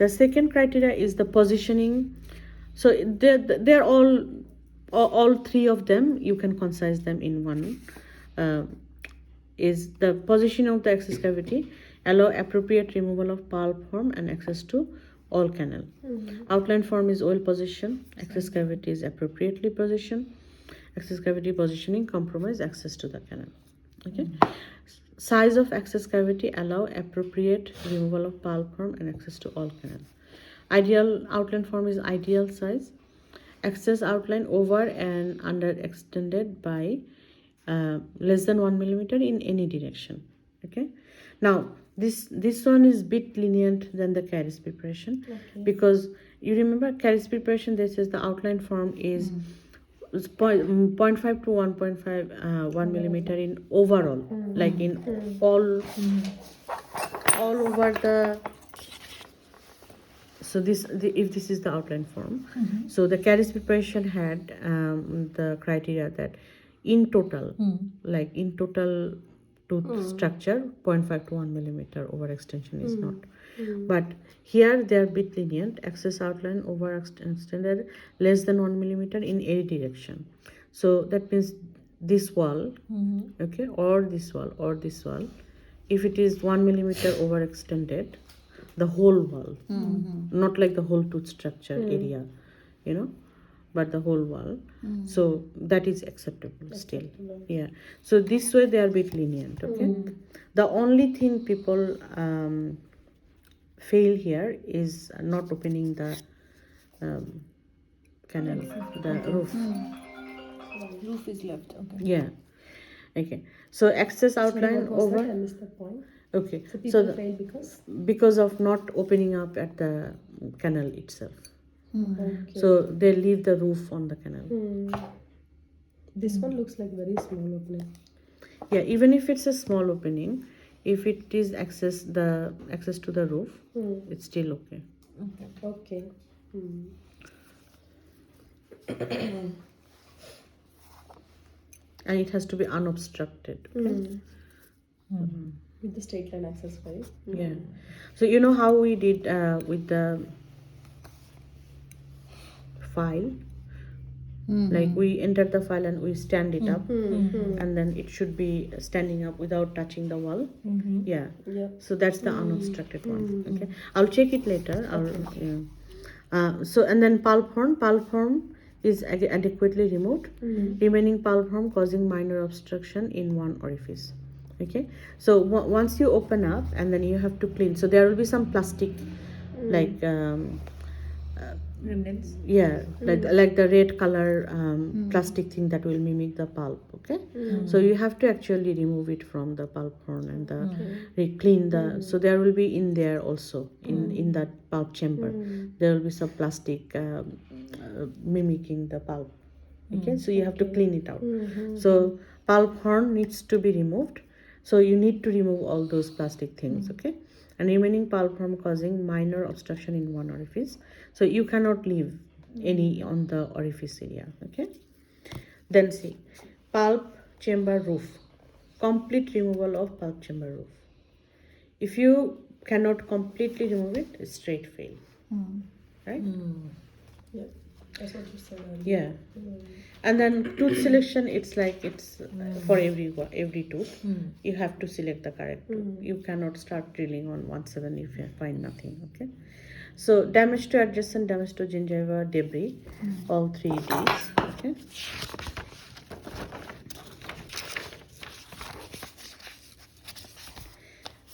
The second criteria is the positioning. So they're all three of them. You can concise them in one. Is the position of the access cavity, allow appropriate removal of pulp form and access to all canal. Outline form is well positioned. Access cavity is appropriately positioned. Access cavity positioning compromise access to the canal. Okay. Size of access cavity allow appropriate removal of pulp form and access to all canal. Ideal outline form is ideal size. Access outline over and under extended by less than 1 millimeter in any direction. Okay. Now this one is bit lenient than the Caris preparation, because you remember Caris preparation. This is the outline form is 0.5 to 1.5 1 millimeter in overall, like in all over the. So if this is the outline form, so the Caris preparation had the criteria that in total, like in total tooth structure, 0.5 to 1 millimeter overextension is not. But here they are bit lenient. Access outline overextended less than 1 millimeter in any direction. So that means this wall, okay, or this wall, or this wall. If it is 1 millimeter overextended, the whole wall, not like the whole tooth structure area, but the whole wall. So that is acceptable still. Yeah. So this way they are a bit lenient. Okay. The only thing people fail here is not opening the canal, the roof. Roof is left. Okay. Yeah. Okay. So access outline over. I missed the point. Okay. So people fail because of not opening up at the canal itself. Okay. So they leave the roof on the canal. This one looks like very small opening. Yeah, even if it's a small opening, if it is access to the roof, it's still okay. Okay. And it has to be unobstructed. Okay? With the straight line access, right? Yeah. So you know how we did with the file? Like we enter the file and we stand it up, and then it should be standing up without touching the wall. Yeah. So that's the unobstructed one. Okay. I'll check it later. So and then pulp horn is adequately removed. Remaining pulp horn causing minor obstruction in one orifice. Okay. So once you open up, and then you have to clean. So there will be some plastic, like. Remnants. Yeah, like the red color plastic thing that will mimic the pulp. Okay. So you have to actually remove it from the pulp horn and clean the. So there will be in there also in that pulp chamber. There will be some plastic mimicking the pulp. Okay. So you have to clean it out. So pulp horn needs to be removed. So you need to remove all those plastic things. Okay. And remaining pulp horn causing minor obstruction in one orifice. So you cannot leave any on the orifice area. Okay. Then see, pulp chamber roof. Complete removal of pulp chamber roof. If you cannot completely remove it, it's straight fail. Right? Yeah. That's what you said earlier. Yeah. And then tooth selection, it's like it's for every tooth. You have to select the correct tooth. You cannot start drilling on 1/7 if you find nothing. Okay. So damage to adjacent, damage to gingiva, debris, all 3 Ds. Okay.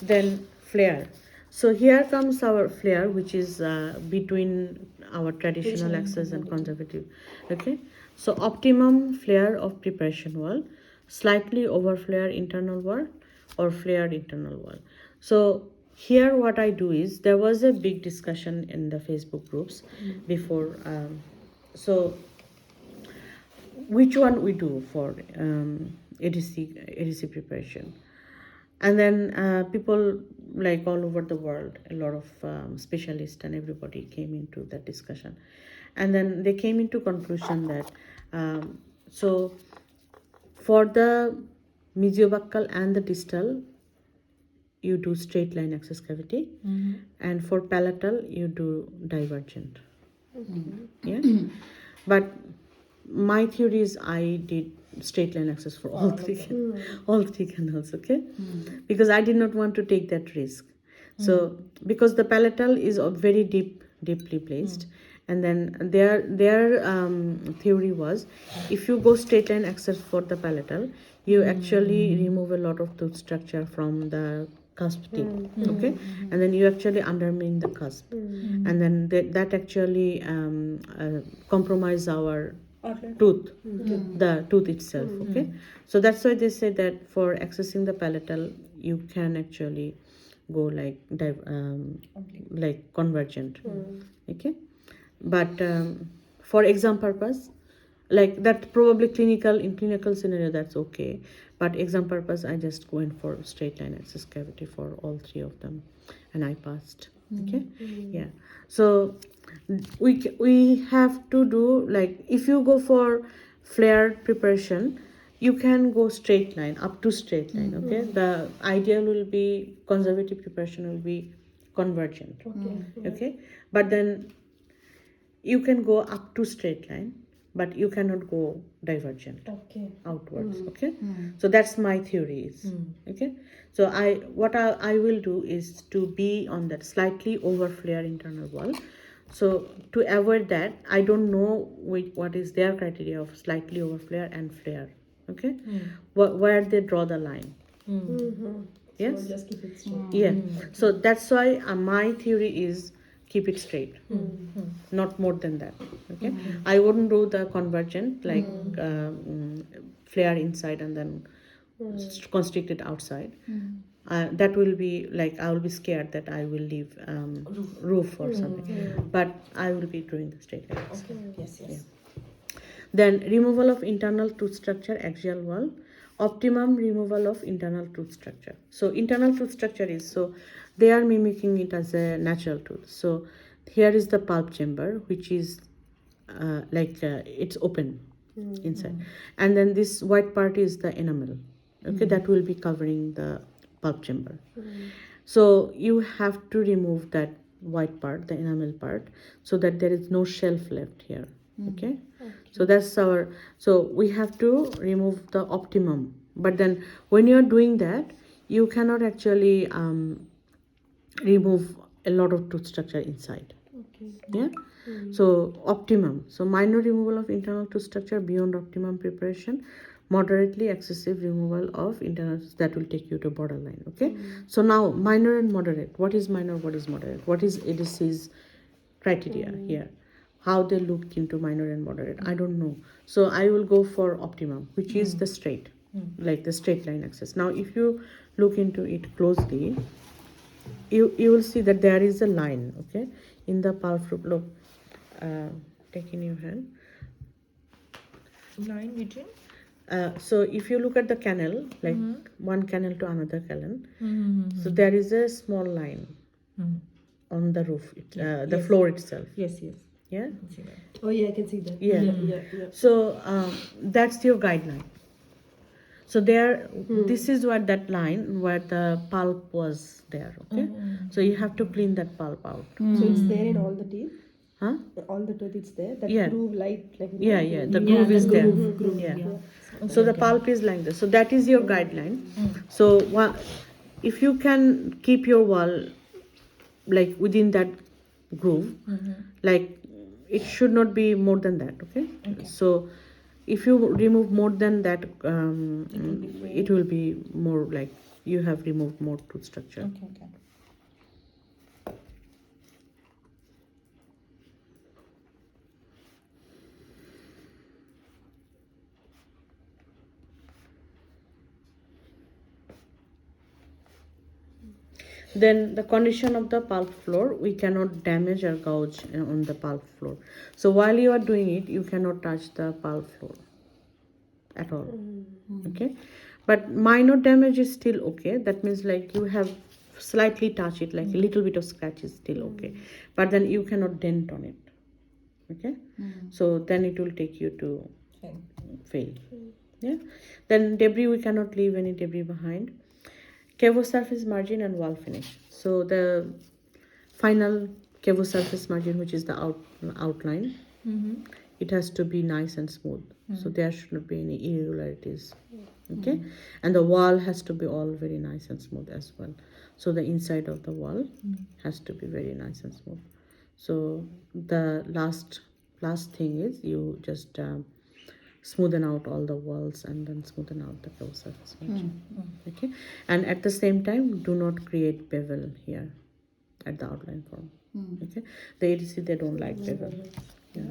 Then flare. So here comes our flare, which is between our traditional access and conservative. Okay. So optimum flare of preparation wall, slightly over flare internal wall, or flared internal wall. So here what I do is, there was a big discussion in the Facebook groups before. So which one we do for ADC preparation? And then people like all over the world, a lot of specialists and everybody came into that discussion. And then they came into conclusion that so for the mesiobuccal and the distal, you do straight line access cavity, and for palatal you do divergent. Yeah, but my theory is I did straight line access for all three all three canals, okay, because I did not want to take that risk. So because the palatal is very deeply placed, and then their theory was, if you go straight line access for the palatal, you actually remove a lot of tooth structure from the cusp tip, okay, and then you actually undermine the cusp, and then that actually compromise our tooth, the tooth itself, okay. So that's why they say that for accessing the palatal you can actually go like convergent, okay. But for exam purpose, like that probably in clinical scenario that's okay, but exam purpose I just went for straight line access cavity for all three of them, and I passed, okay. Yeah, so we have to do, like, if you go for flared preparation, you can go straight line, up to straight line, okay. The ideal will be, conservative preparation will be convergent, okay. But then you can go up to straight line, but you cannot go divergent outwards, okay. So that's my theories, okay. So I will do is to be on that slightly over flare internal wall. So to avoid that, I don't know what is their criteria of slightly over flare and flare, okay. Where they draw the line. Yes, So just keep it straight. yeah. So that's why my theory is keep it straight, not more than that, okay. I wouldn't do the convergent, like flare inside and then constricted outside. That will be like, I will be scared that I will leave roof or something, but I will be doing the straight lines. Yes. Yeah. Then removal of internal tooth structure, axial wall, optimum removal of internal tooth structure. So internal tooth structure is, so they are mimicking it as a natural tooth. So here is the pulp chamber, which is it's open inside, and then this white part is the enamel, okay, that will be covering the pulp chamber. So you have to remove that white part, the enamel part, so that there is no shelf left here, okay. So that's our, so we have to remove the optimum, but then when you are doing that, you cannot actually remove a lot of tooth structure inside. Yeah. So optimum, so minor removal of internal tooth structure beyond optimum preparation, moderately excessive removal of internal, that will take you to borderline, okay. So now minor and moderate, what is minor, what is moderate, what is ADC's criteria here, how they look into minor and moderate, I don't know. So I will go for optimum, which is the straight, like the straight line access. Now if you look into it closely, you will see that there is a line, okay, in the pulp fruit. Look, take in your hand. Line between? So if you look at the canal, like one canal to another canal, so there is a small line on the roof, the floor itself. Yes. Yeah. Oh yeah, I can see that. Yeah. Yeah. So that's your guideline. So there, this is what that line where the pulp was there. Okay. So you have to clean that pulp out. So it's there in all the teeth. Huh? All the teeth, it's there. That Yeah. groove, light, like. Yeah. The groove is there. Groove. Yeah. So the pulp is like this. So that is your guideline. So if you can keep your wall like within that groove, like it should not be more than that. Okay. So if you remove more than that, it will be more like you have removed more tooth structure. Okay. Then the condition of the pulp floor, we cannot damage or gouge on the pulp floor. So while you are doing it, you cannot touch the pulp floor at all. Okay, but minor damage is still okay. That means like you have slightly touch it, like a little bit of scratch is still okay, but then you cannot dent on it. Okay, so then it will take you to fail. Yeah. Then debris, we cannot leave any debris behind. Kevo surface margin and wall finish. So the final Kevo surface margin, which is the outline, it has to be nice and smooth. So there should not be any irregularities. Okay, and the wall has to be all very nice and smooth as well. So the inside of the wall has to be very nice and smooth. So the last thing is you just smoothen out all the walls and then smoothen out the Kevo surface margin. Okay, and at the same time, do not create bevel here at the outline form. Okay, the ADC, they don't like bevel. Yeah.